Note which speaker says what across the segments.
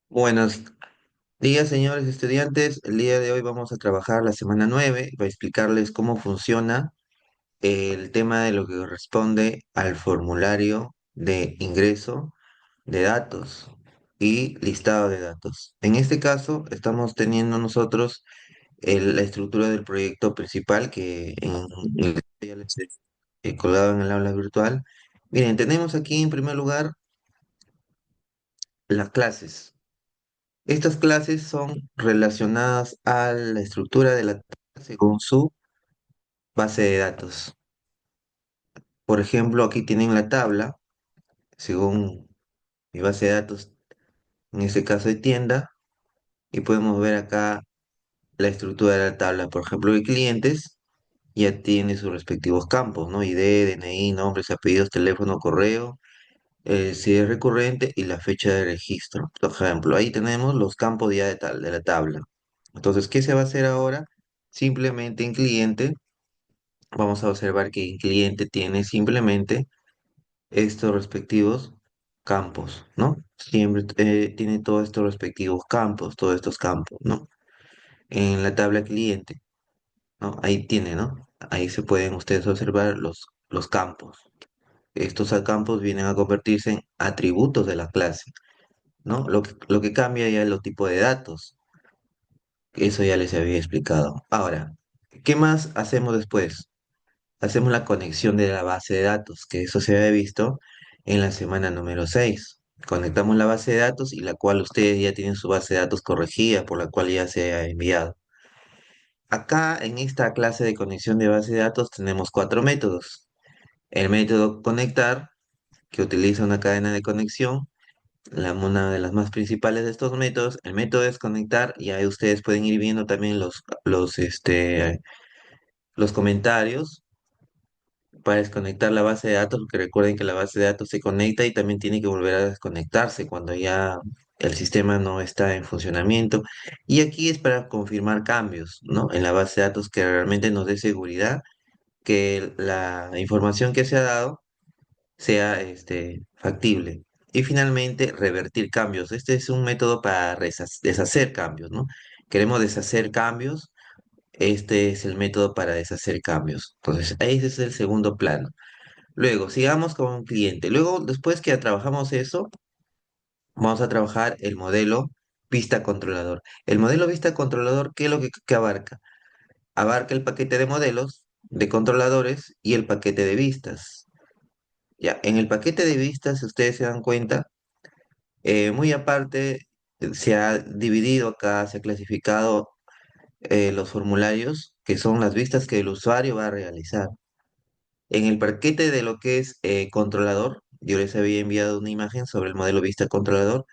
Speaker 1: Buenos días, señores estudiantes. El día de hoy vamos a trabajar la semana 9 para explicarles cómo funciona el tema de lo que corresponde al formulario de ingreso de datos y listado de datos. En este caso, estamos teniendo nosotros la estructura del proyecto principal que ya les he colgado en el aula virtual. Miren, tenemos aquí en primer lugar las clases. Estas clases son relacionadas a la estructura de la tabla según su base de datos. Por ejemplo, aquí tienen la tabla, según mi base de datos, en este caso de tienda, y podemos ver acá la estructura de la tabla. Por ejemplo, de clientes ya tiene sus respectivos campos, ¿no? ID, DNI, nombres, apellidos, teléfono, correo, si es recurrente y la fecha de registro. Por ejemplo, ahí tenemos los campos ya de la tabla. Entonces, ¿qué se va a hacer ahora? Simplemente en cliente, vamos a observar que en cliente tiene simplemente estos respectivos campos, ¿no? Siempre tiene todos estos respectivos campos, todos estos campos, ¿no? En la tabla cliente, ¿no? Ahí tiene, ¿no? Ahí se pueden ustedes observar los campos. Estos campos vienen a convertirse en atributos de la clase, ¿no? Lo que cambia ya es los tipos de datos. Eso ya les había explicado. Ahora, ¿qué más hacemos después? Hacemos la conexión de la base de datos, que eso se había visto en la semana número 6. Conectamos la base de datos y la cual ustedes ya tienen su base de datos corregida, por la cual ya se ha enviado. Acá en esta clase de conexión de base de datos tenemos cuatro métodos. El método conectar, que utiliza una cadena de conexión, una de las más principales de estos métodos. El método desconectar, y ahí ustedes pueden ir viendo también los comentarios para desconectar la base de datos, porque recuerden que la base de datos se conecta y también tiene que volver a desconectarse cuando ya el sistema no está en funcionamiento. Y aquí es para confirmar cambios, ¿no? En la base de datos que realmente nos dé seguridad que la información que se ha dado sea factible. Y finalmente, revertir cambios. Este es un método para deshacer cambios, ¿no? Queremos deshacer cambios. Este es el método para deshacer cambios. Entonces, ese es el segundo plano. Luego, sigamos con un cliente. Luego, después que ya trabajamos eso, vamos a trabajar el modelo vista controlador. El modelo vista controlador, ¿qué es lo que abarca? Abarca el paquete de modelos, de controladores y el paquete de vistas. Ya, en el paquete de vistas, si ustedes se dan cuenta, muy aparte, se ha dividido acá, se ha clasificado los formularios, que son las vistas que el usuario va a realizar. En el paquete de lo que es controlador, yo les había enviado una imagen sobre el modelo vista controlador.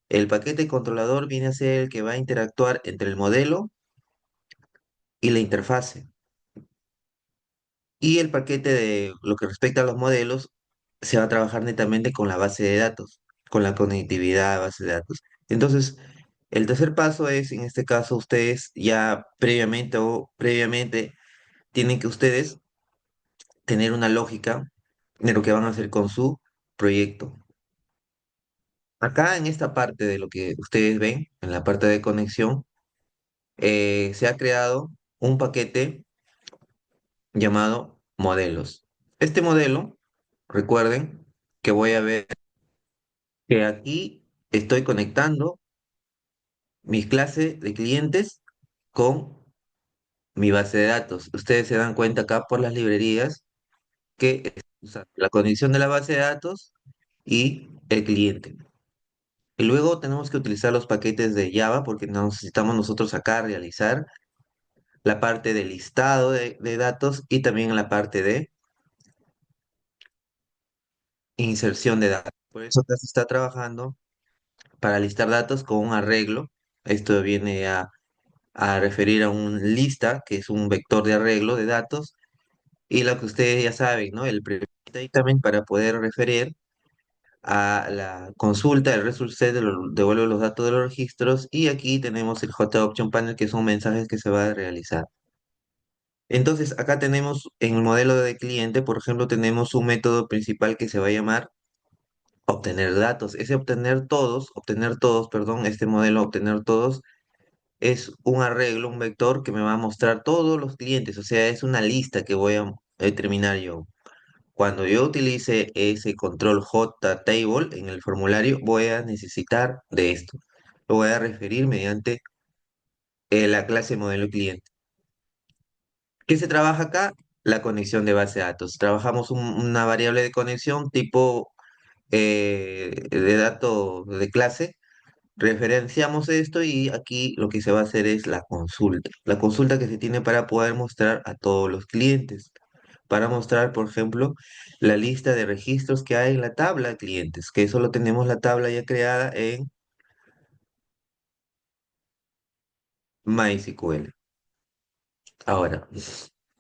Speaker 1: El paquete controlador viene a ser el que va a interactuar entre el modelo y la interfase. Y el paquete de lo que respecta a los modelos se va a trabajar netamente con la base de datos, con la conectividad de base de datos. Entonces, el tercer paso es, en este caso, ustedes ya previamente tienen que ustedes tener una lógica de lo que van a hacer con su proyecto. Acá en esta parte de lo que ustedes ven, en la parte de conexión, se ha creado un paquete llamado modelos. Este modelo, recuerden que voy a ver que aquí estoy conectando mis clases de clientes con mi base de datos. Ustedes se dan cuenta acá por las librerías que es usando la conexión de la base de datos y el cliente. Y luego tenemos que utilizar los paquetes de Java porque necesitamos nosotros acá realizar la parte de listado de datos y también la parte de inserción de datos. Por eso acá se está trabajando para listar datos con un arreglo. Esto viene a referir a un lista, que es un vector de arreglo de datos, y lo que ustedes ya saben, ¿no? El primer statement para poder referir a la consulta, el result set devuelve los datos de los registros, y aquí tenemos el JOption panel, que son mensajes que se va a realizar. Entonces, acá tenemos en el modelo de cliente, por ejemplo, tenemos un método principal que se va a llamar obtener datos. Ese obtener todos, perdón, este modelo obtener todos es un arreglo, un vector que me va a mostrar todos los clientes, o sea, es una lista que voy a determinar yo. Cuando yo utilice ese control J table en el formulario, voy a necesitar de esto. Lo voy a referir mediante la clase modelo cliente. ¿Qué se trabaja acá? La conexión de base de datos. Trabajamos una variable de conexión tipo de dato de clase. Referenciamos esto y aquí lo que se va a hacer es la consulta. La consulta que se tiene para poder mostrar a todos los clientes. Para mostrar, por ejemplo, la lista de registros que hay en la tabla de clientes, que solo tenemos la tabla ya creada en MySQL. Ahora,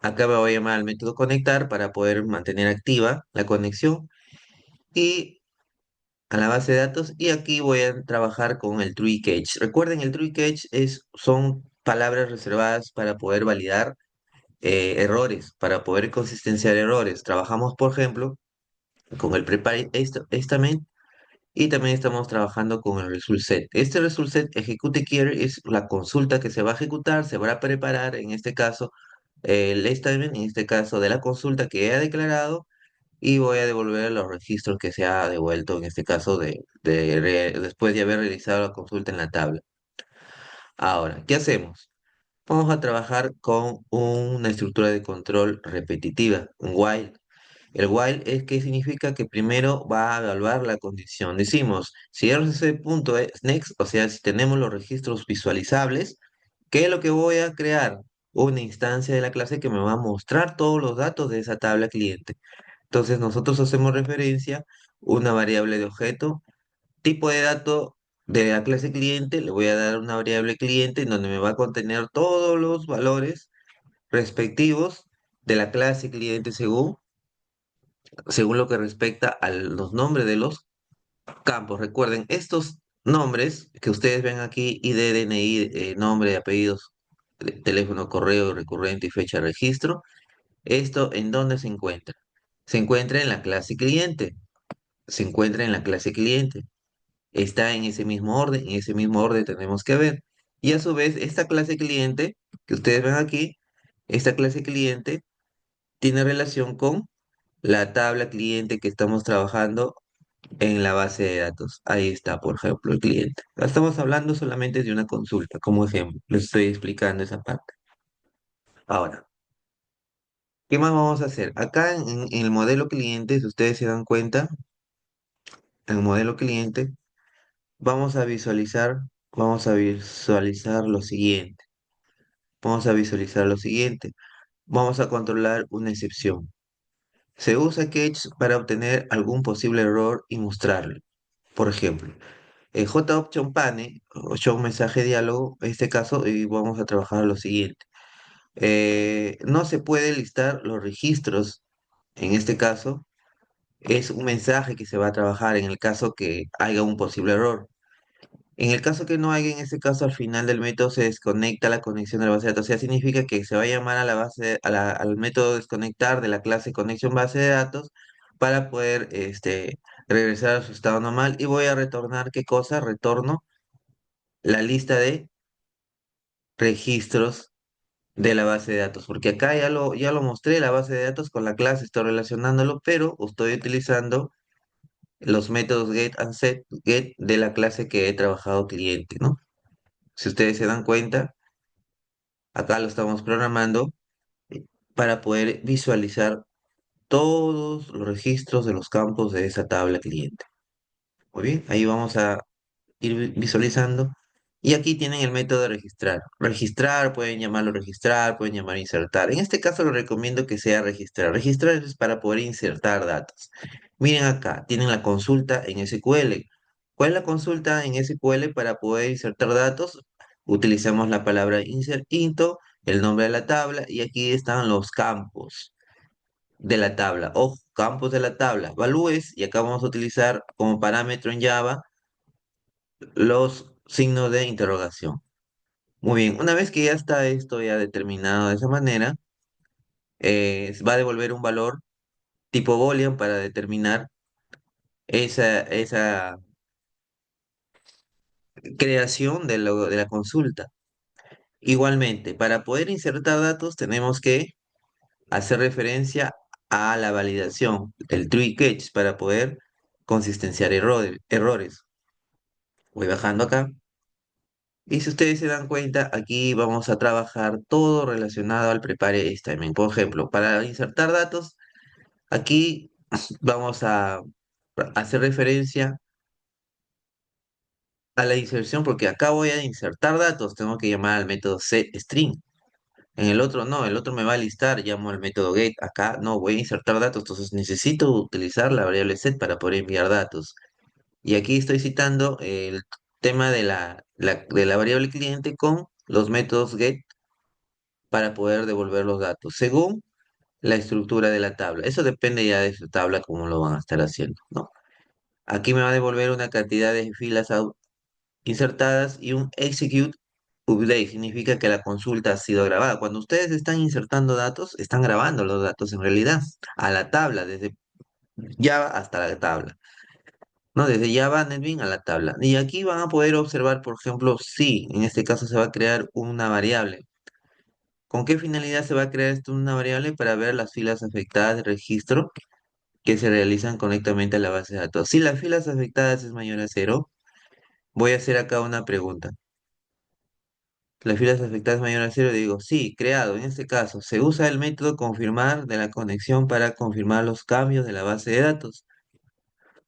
Speaker 1: acá me voy a llamar al método conectar para poder mantener activa la conexión y a la base de datos. Y aquí voy a trabajar con el true catch. Recuerden, el true catch son palabras reservadas para poder validar errores, para poder consistenciar errores. Trabajamos, por ejemplo, con el prepare estimate. Y también estamos trabajando con el result set. Este result set execute query es la consulta que se va a ejecutar, se va a preparar, en este caso, el statement, en este caso de la consulta que he declarado, y voy a devolver los registros que se ha devuelto, en este caso, después de haber realizado la consulta en la tabla. Ahora, ¿qué hacemos? Vamos a trabajar con una estructura de control repetitiva, un while. El while es que significa que primero va a evaluar la condición. Decimos, si RCC punto es next, o sea, si tenemos los registros visualizables, ¿qué es lo que voy a crear? Una instancia de la clase que me va a mostrar todos los datos de esa tabla cliente. Entonces nosotros hacemos referencia a una variable de objeto, tipo de dato de la clase cliente, le voy a dar una variable cliente en donde me va a contener todos los valores respectivos de la clase cliente según lo que respecta a los nombres de los campos. Recuerden, estos nombres que ustedes ven aquí, ID, DNI, nombre, apellidos, teléfono, correo recurrente y fecha de registro, ¿esto en dónde se encuentra? Se encuentra en la clase cliente. Se encuentra en la clase cliente. Está en ese mismo orden. En ese mismo orden tenemos que ver. Y a su vez, esta clase cliente que ustedes ven aquí, esta clase cliente tiene relación con la tabla cliente que estamos trabajando en la base de datos. Ahí está, por ejemplo, el cliente. Estamos hablando solamente de una consulta, como ejemplo. Les estoy explicando esa parte. Ahora, ¿qué más vamos a hacer? Acá en el modelo cliente, si ustedes se dan cuenta, en el modelo cliente, vamos a visualizar lo siguiente. Vamos a visualizar lo siguiente. Vamos a controlar una excepción. Se usa catch para obtener algún posible error y mostrarlo. Por ejemplo, JOption pane, o show mensaje diálogo, en este caso, y vamos a trabajar lo siguiente. No se puede listar los registros, en este caso, es un mensaje que se va a trabajar en el caso que haya un posible error. En el caso que no haya, en este caso, al final del método se desconecta la conexión de la base de datos. O sea, significa que se va a llamar a la base, al método desconectar de la clase conexión base de datos para poder regresar a su estado normal. Y voy a retornar, ¿qué cosa? Retorno la lista de registros de la base de datos, porque acá ya lo mostré, la base de datos con la clase, estoy relacionándolo, pero estoy utilizando los métodos get and set, get de la clase que he trabajado cliente, ¿no? Si ustedes se dan cuenta, acá lo estamos programando para poder visualizar todos los registros de los campos de esa tabla cliente. Muy bien, ahí vamos a ir visualizando. Y aquí tienen el método de registrar. Registrar, pueden llamarlo registrar, pueden llamar insertar. En este caso lo recomiendo que sea registrar. Registrar es para poder insertar datos. Miren acá, tienen la consulta en SQL. ¿Cuál es la consulta en SQL para poder insertar datos? Utilizamos la palabra insert into, el nombre de la tabla, y aquí están los campos de la tabla. Ojo, campos de la tabla. Valúes, y acá vamos a utilizar como parámetro en Java los signos de interrogación. Muy bien, una vez que ya está esto ya determinado de esa manera, va a devolver un valor tipo boolean para determinar esa creación de la consulta. Igualmente, para poder insertar datos tenemos que hacer referencia a la validación, el true catch, para poder consistenciar errores. Voy bajando acá. Y si ustedes se dan cuenta, aquí vamos a trabajar todo relacionado al prepare statement. Por ejemplo, para insertar datos, aquí vamos a hacer referencia a la inserción, porque acá voy a insertar datos, tengo que llamar al método setString. En el otro no, el otro me va a listar, llamo al método get. Acá no, voy a insertar datos, entonces necesito utilizar la variable set para poder enviar datos. Y aquí estoy citando el tema de de la variable cliente con los métodos get para poder devolver los datos, según la estructura de la tabla. Eso depende ya de su tabla, cómo lo van a estar haciendo, ¿no? Aquí me va a devolver una cantidad de filas insertadas y un execute update. Significa que la consulta ha sido grabada. Cuando ustedes están insertando datos, están grabando los datos en realidad a la tabla, desde Java hasta la tabla. ¿No? Desde Java NetBeans a la tabla. Y aquí van a poder observar, por ejemplo, si en este caso se va a crear una variable. ¿Con qué finalidad se va a crear esto una variable? Para ver las filas afectadas de registro que se realizan correctamente a la base de datos. Si las filas afectadas es mayor a cero, voy a hacer acá una pregunta. Las filas afectadas mayor a cero, digo, sí, creado. En este caso, se usa el método confirmar de la conexión para confirmar los cambios de la base de datos.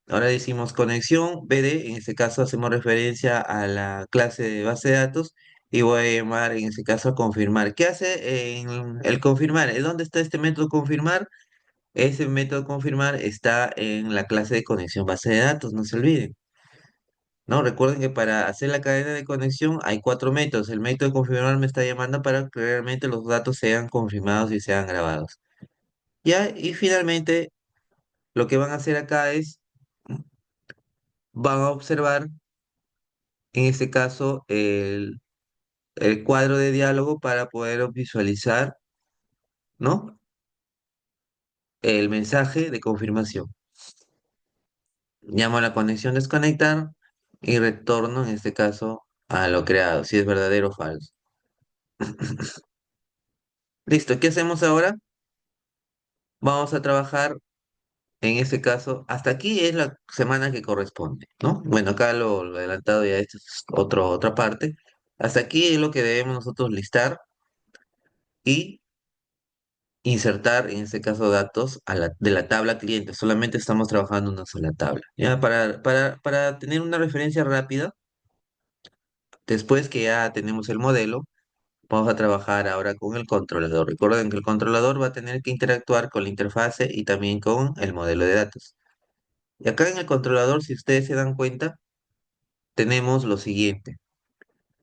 Speaker 1: Ahora decimos conexión BD, en este caso hacemos referencia a la clase de base de datos y voy a llamar en este caso a confirmar. ¿Qué hace en el confirmar? ¿Dónde está este método confirmar? Ese método confirmar está en la clase de conexión base de datos, no se olviden. ¿No? Recuerden que para hacer la cadena de conexión hay cuatro métodos. El método de confirmar me está llamando para que realmente los datos sean confirmados y sean grabados. Ya, y finalmente lo que van a hacer acá es, van a observar en este caso el cuadro de diálogo para poder visualizar, ¿no? El mensaje de confirmación. Llamo a la conexión desconectar y retorno en este caso a lo creado, si es verdadero o falso. Listo, ¿qué hacemos ahora? Vamos a trabajar en este caso, hasta aquí es la semana que corresponde, ¿no? Bueno, acá lo adelantado ya, esto es otra parte. Hasta aquí es lo que debemos nosotros listar y insertar, en este caso, datos de la tabla cliente. Solamente estamos trabajando una sola tabla. Ya, para tener una referencia rápida, después que ya tenemos el modelo, vamos a trabajar ahora con el controlador. Recuerden que el controlador va a tener que interactuar con la interfase y también con el modelo de datos. Y acá en el controlador, si ustedes se dan cuenta, tenemos lo siguiente.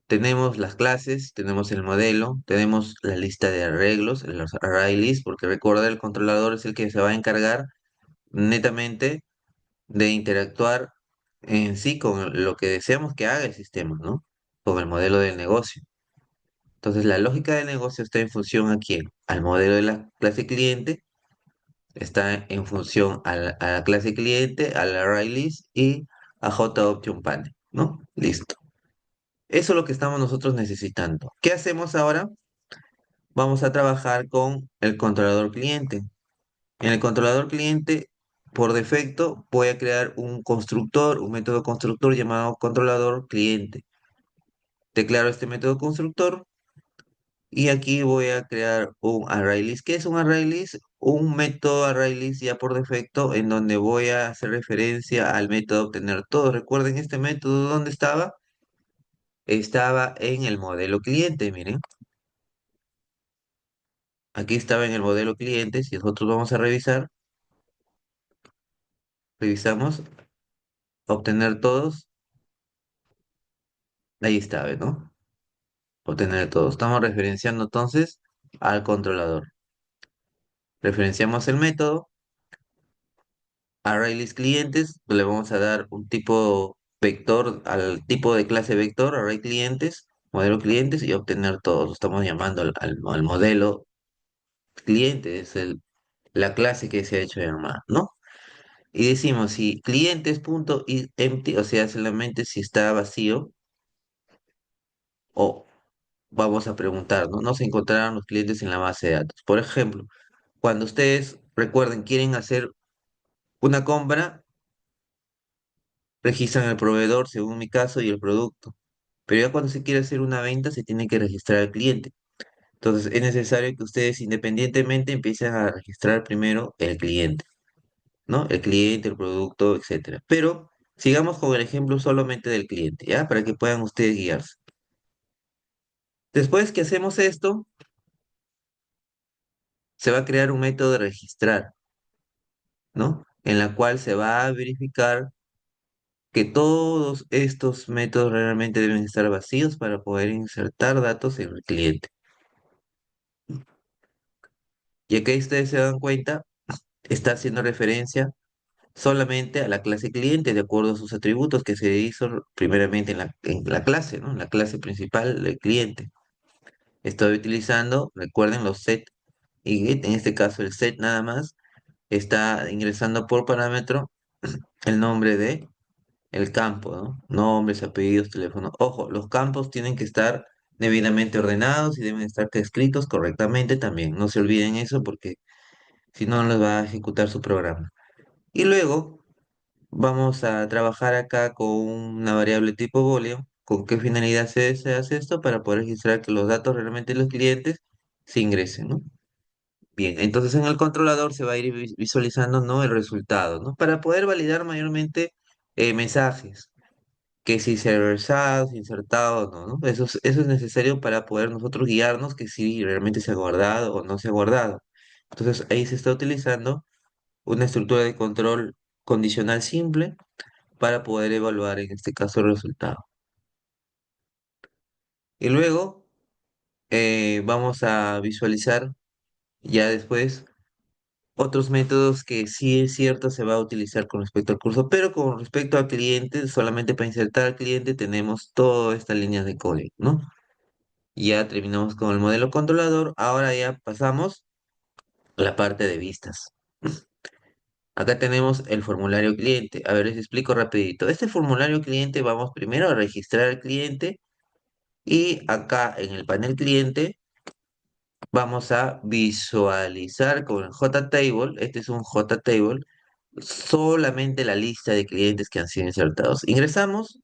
Speaker 1: Tenemos las clases, tenemos el modelo, tenemos la lista de arreglos, los array list, porque recuerda el controlador es el que se va a encargar netamente de interactuar en sí con lo que deseamos que haga el sistema, ¿no? Con el modelo del negocio. Entonces, la lógica del negocio está en función a quién? Al modelo de la clase cliente, está en función a la clase cliente, al array list y a JOption panel, ¿no? Listo. Eso es lo que estamos nosotros necesitando. ¿Qué hacemos ahora? Vamos a trabajar con el controlador cliente. En el controlador cliente, por defecto, voy a crear un constructor, un método constructor llamado controlador cliente. Declaro este método constructor y aquí voy a crear un ArrayList. ¿Qué es un ArrayList? Un método ArrayList ya por defecto en donde voy a hacer referencia al método obtener todo. Recuerden este método, ¿dónde estaba? Estaba en el modelo cliente, miren. Aquí estaba en el modelo cliente. Si nosotros vamos a revisar, revisamos, obtener todos. Ahí está, ¿ve, no? Obtener todos. Estamos referenciando entonces al controlador. Referenciamos el método, ArrayList clientes, le vamos a dar un tipo vector al tipo de clase vector, array clientes, modelo clientes y obtener todos. Estamos llamando al modelo cliente, es la clase que se ha hecho llamar, ¿no? y decimos si clientes.empty, o sea, solamente si está vacío, o vamos a preguntar, ¿no? No se encontraron los clientes en la base de datos. Por ejemplo, cuando ustedes, recuerden, quieren hacer una compra, registran el proveedor, según mi caso, y el producto. Pero ya cuando se quiere hacer una venta, se tiene que registrar al cliente. Entonces, es necesario que ustedes independientemente empiecen a registrar primero el cliente, ¿no? El cliente, el producto, etcétera. Pero sigamos con el ejemplo solamente del cliente, ¿ya? Para que puedan ustedes guiarse. Después que hacemos esto, se va a crear un método de registrar, ¿no? En la cual se va a verificar que todos estos métodos realmente deben estar vacíos para poder insertar datos en el cliente. Y aquí ustedes se dan cuenta, está haciendo referencia solamente a la clase cliente de acuerdo a sus atributos que se hizo primeramente en la clase, ¿no? En la clase principal del cliente. Estoy utilizando, recuerden, los set y get, en este caso el set nada más, está ingresando por parámetro el nombre de el campo, ¿no? Nombres, apellidos, teléfono. Ojo, los campos tienen que estar debidamente ordenados y deben estar escritos correctamente también. No se olviden eso porque si no, no les va a ejecutar su programa. Y luego vamos a trabajar acá con una variable tipo volume. ¿Con qué finalidad se hace esto? Para poder registrar que los datos realmente de los clientes se ingresen, ¿no? Bien, entonces en el controlador se va a ir visualizando, ¿no? El resultado, ¿no? Para poder validar mayormente mensajes, que si se ha reversado, si insertado, no, ¿no? Eso es necesario para poder nosotros guiarnos que si realmente se ha guardado o no se ha guardado. Entonces ahí se está utilizando una estructura de control condicional simple para poder evaluar en este caso el resultado. Y luego vamos a visualizar ya después otros métodos que sí es cierto se va a utilizar con respecto al curso, pero con respecto al cliente, solamente para insertar al cliente tenemos todas estas líneas de código, ¿no? Ya terminamos con el modelo controlador, ahora ya pasamos a la parte de vistas. Acá tenemos el formulario cliente. A ver, les explico rapidito. Este formulario cliente vamos primero a registrar al cliente y acá en el panel cliente vamos a visualizar con el JTable. Este es un JTable, solamente la lista de clientes que han sido insertados. Ingresamos,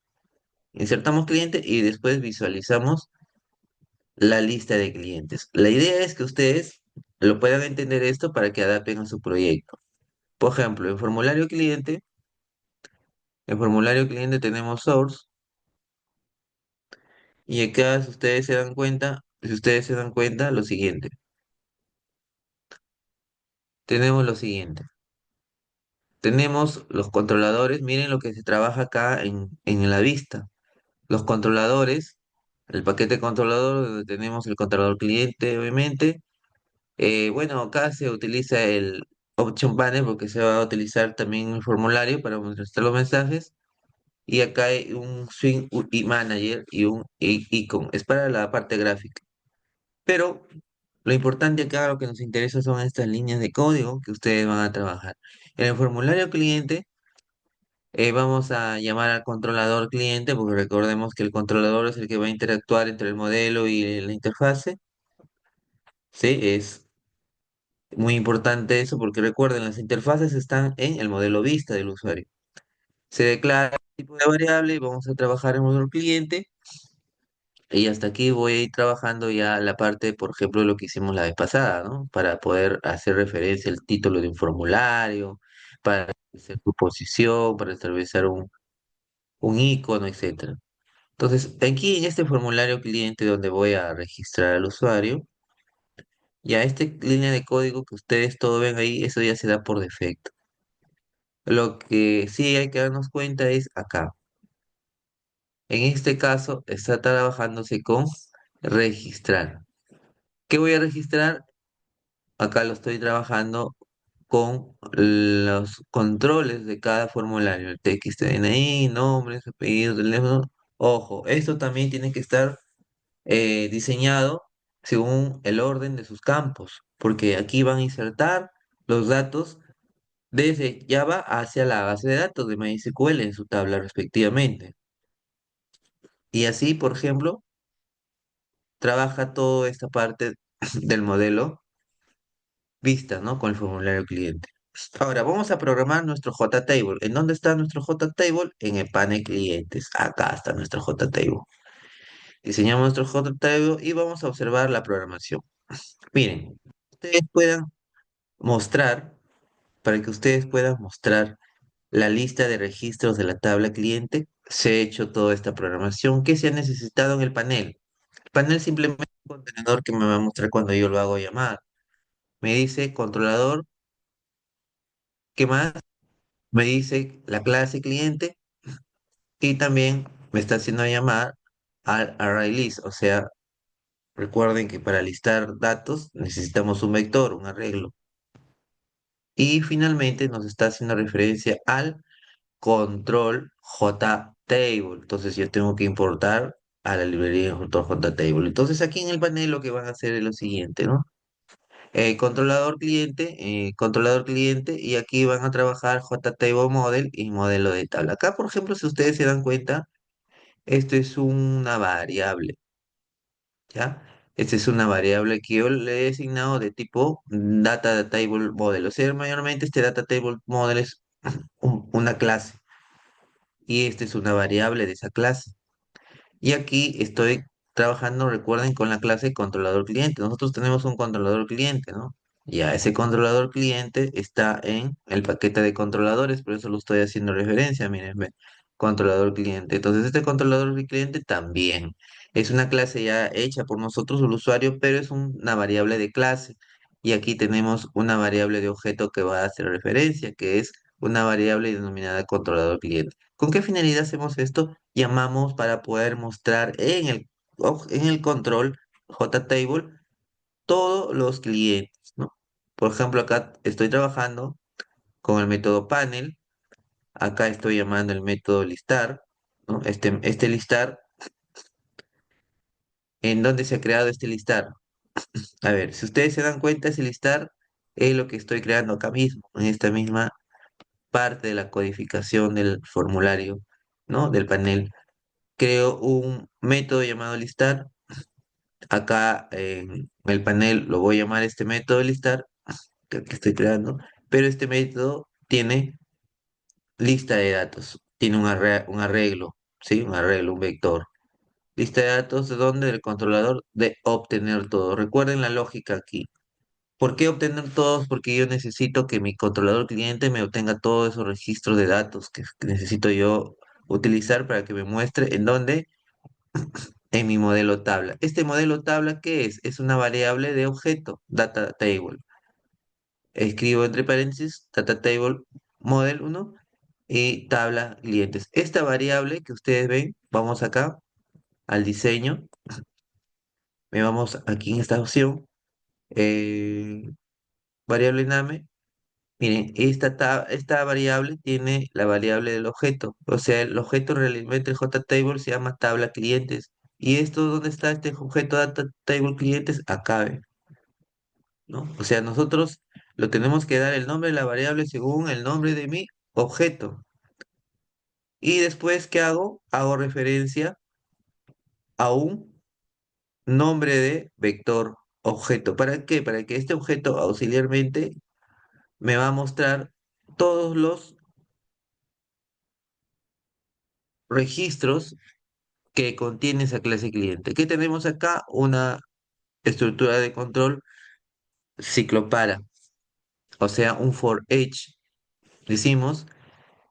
Speaker 1: insertamos cliente y después visualizamos la lista de clientes. La idea es que ustedes lo puedan entender esto para que adapten a su proyecto. Por ejemplo, en formulario cliente tenemos source y acá si ustedes se dan cuenta, lo siguiente. Tenemos lo siguiente. Tenemos los controladores, miren lo que se trabaja acá en la vista. Los controladores, el paquete controlador donde tenemos el controlador cliente, obviamente. Bueno, acá se utiliza el Option Panel porque se va a utilizar también el formulario para mostrar los mensajes. Y acá hay un y Manager y un icon. Es para la parte gráfica. Pero lo importante acá, lo que nos interesa son estas líneas de código que ustedes van a trabajar. En el formulario cliente vamos a llamar al controlador cliente porque recordemos que el controlador es el que va a interactuar entre el modelo y la interfase. Sí, es muy importante eso porque recuerden, las interfaces están en el modelo vista del usuario. Se declara el tipo de variable y vamos a trabajar en el modelo cliente. Y hasta aquí voy a ir trabajando ya la parte, por ejemplo, de lo que hicimos la vez pasada, ¿no? Para poder hacer referencia al título de un formulario, para hacer su posición, para establecer un icono, etcétera. Entonces, aquí en este formulario cliente donde voy a registrar al usuario, ya esta línea de código que ustedes todo ven ahí, eso ya se da por defecto. Lo que sí hay que darnos cuenta es acá. En este caso, está trabajándose con registrar. ¿Qué voy a registrar? Acá lo estoy trabajando con los controles de cada formulario, el TXT, DNI, nombres, apellidos, teléfono. Ojo, esto también tiene que estar diseñado según el orden de sus campos, porque aquí van a insertar los datos desde Java hacia la base de datos de MySQL en su tabla respectivamente. Y así, por ejemplo, trabaja toda esta parte del modelo vista, ¿no? Con el formulario cliente. Ahora, vamos a programar nuestro JTable. ¿En dónde está nuestro JTable? En el panel clientes. Acá está nuestro JTable. Diseñamos nuestro JTable y vamos a observar la programación. Miren, ustedes puedan mostrar, para que ustedes puedan mostrar la lista de registros de la tabla cliente, se ha hecho toda esta programación que se ha necesitado en el panel. El panel simplemente es un contenedor que me va a mostrar cuando yo lo hago llamar. Me dice controlador, ¿qué más? Me dice la clase cliente y también me está haciendo llamar al array list. O sea, recuerden que para listar datos necesitamos un vector, un arreglo. Y finalmente nos está haciendo referencia al control JTable. Entonces yo tengo que importar a la librería de control JTable. Entonces aquí en el panel lo que van a hacer es lo siguiente, ¿no? Controlador cliente, y aquí van a trabajar JTable model y modelo de tabla. Acá, por ejemplo, si ustedes se dan cuenta, esto es una variable, ¿ya? Esta es una variable que yo le he asignado de tipo data table model. O sea, mayormente este data table model es una clase y esta es una variable de esa clase. Y aquí estoy trabajando, recuerden, con la clase controlador cliente. Nosotros tenemos un controlador cliente, ¿no? Ya, ese controlador cliente está en el paquete de controladores, por eso lo estoy haciendo referencia, miren, ve, controlador cliente. Entonces, este controlador de cliente también es una clase ya hecha por nosotros, el usuario, pero es una variable de clase. Y aquí tenemos una variable de objeto que va a hacer referencia, que es una variable denominada controlador cliente. ¿Con qué finalidad hacemos esto? Llamamos para poder mostrar en el control JTable todos los clientes, ¿no? Por ejemplo, acá estoy trabajando con el método panel, acá estoy llamando el método listar, ¿no? Este listar, ¿en dónde se ha creado este listar? A ver, si ustedes se dan cuenta, ese listar es lo que estoy creando acá mismo, en esta misma parte de la codificación del formulario, ¿no? Del panel. Creo un método llamado listar. Acá en el panel lo voy a llamar este método listar que estoy creando, pero este método tiene lista de datos, tiene un arreglo, ¿sí? Un arreglo, un vector. Lista de datos de dónde, del controlador de obtener todo. Recuerden la lógica aquí. ¿Por qué obtener todos? Porque yo necesito que mi controlador cliente me obtenga todos esos registros de datos que necesito yo utilizar para que me muestre en dónde, en mi modelo tabla. ¿Este modelo tabla qué es? Es una variable de objeto, data table. Escribo entre paréntesis, data table model 1 y tabla clientes. Esta variable que ustedes ven, vamos acá al diseño, me vamos aquí en esta opción, eh, variable name. Miren, esta variable tiene la variable del objeto. O sea, el objeto realmente el JTable se llama tabla clientes. ¿Y esto dónde está este objeto data table clientes? Acá, ¿ven? ¿No? O sea, nosotros lo tenemos que dar el nombre de la variable según el nombre de mi objeto. Y después, ¿qué hago? Hago referencia a un nombre de vector objeto. ¿Para qué? Para que este objeto auxiliarmente me va a mostrar todos los registros que contiene esa clase cliente. ¿Qué tenemos acá? Una estructura de control ciclo para, o sea, un for each. Decimos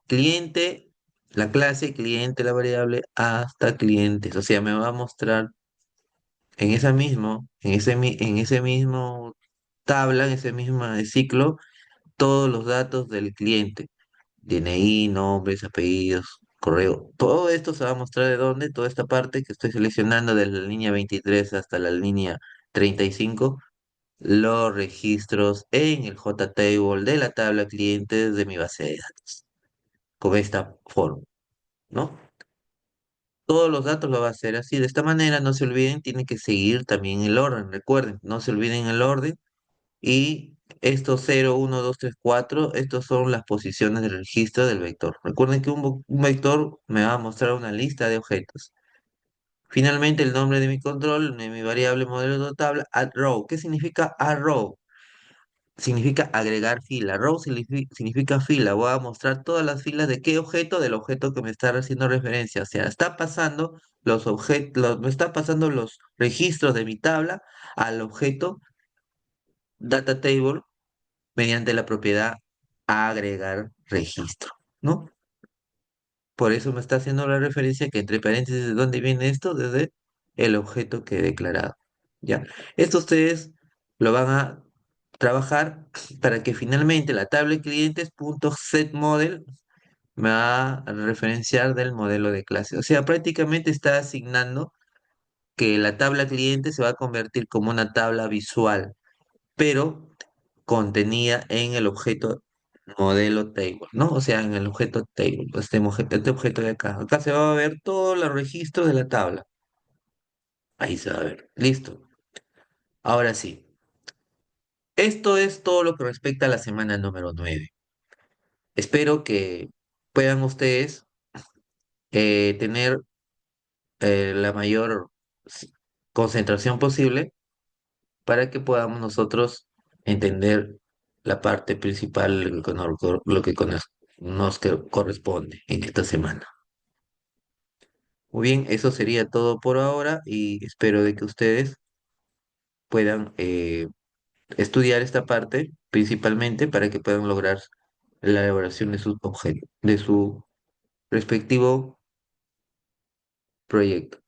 Speaker 1: cliente, la clase cliente, la variable hasta clientes. O sea, me va a mostrar en ese mismo tabla, en ese mismo ciclo, todos los datos del cliente. DNI, nombres, apellidos, correo. Todo esto se va a mostrar de dónde, toda esta parte que estoy seleccionando de la línea 23 hasta la línea 35, los registros en el JTable de la tabla clientes de mi base de datos, con esta forma, ¿no? Todos los datos lo va a hacer así. De esta manera, no se olviden, tiene que seguir también el orden. Recuerden, no se olviden el orden y Estos 0, 1, 2, 3, 4, estos son las posiciones del registro del vector. Recuerden que un vector me va a mostrar una lista de objetos. Finalmente, el nombre de mi control, de mi variable modelo de tabla, add row. ¿Qué significa add row? Significa agregar fila. Row significa fila. Voy a mostrar todas las filas de qué objeto, del objeto que me está haciendo referencia. O sea, está pasando los objetos, me está pasando los registros de mi tabla al objeto data table mediante la propiedad agregar registro, ¿no? Por eso me está haciendo la referencia que entre paréntesis, ¿de dónde viene esto? Desde el objeto que he declarado, ¿ya? Esto ustedes lo van a trabajar para que finalmente la tabla de clientes.setModel me va a referenciar del modelo de clase. O sea, prácticamente está asignando que la tabla cliente se va a convertir como una tabla visual, pero contenida en el objeto modelo table, ¿no? O sea, en el objeto table, este objeto de acá. Acá se va a ver todos los registros de la tabla. Ahí se va a ver. Listo. Ahora sí. Esto es todo lo que respecta a la semana número 9. Espero que puedan ustedes tener la mayor s- concentración posible para que podamos nosotros entender la parte principal, lo que nos corresponde en esta semana. Muy bien, eso sería todo por ahora y espero de que ustedes puedan estudiar esta parte principalmente para que puedan lograr la elaboración de sus objetos, de su respectivo proyecto.